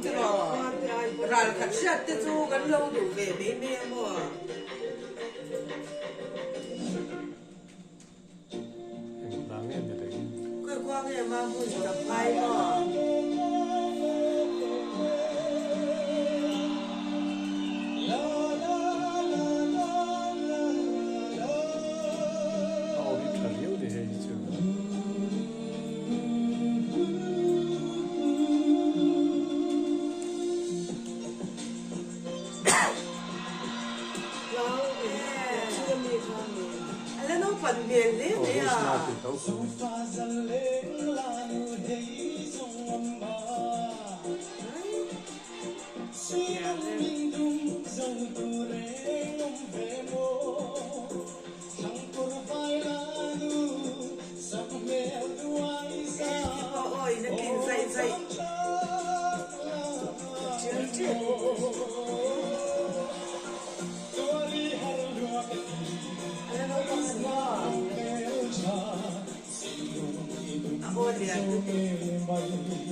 ral khat shat te chu kan lo du ve me me mo cái quang này mà muốn tập bài mà phần miền đấy đấy à ôi nó kìm dậy dậy Olha,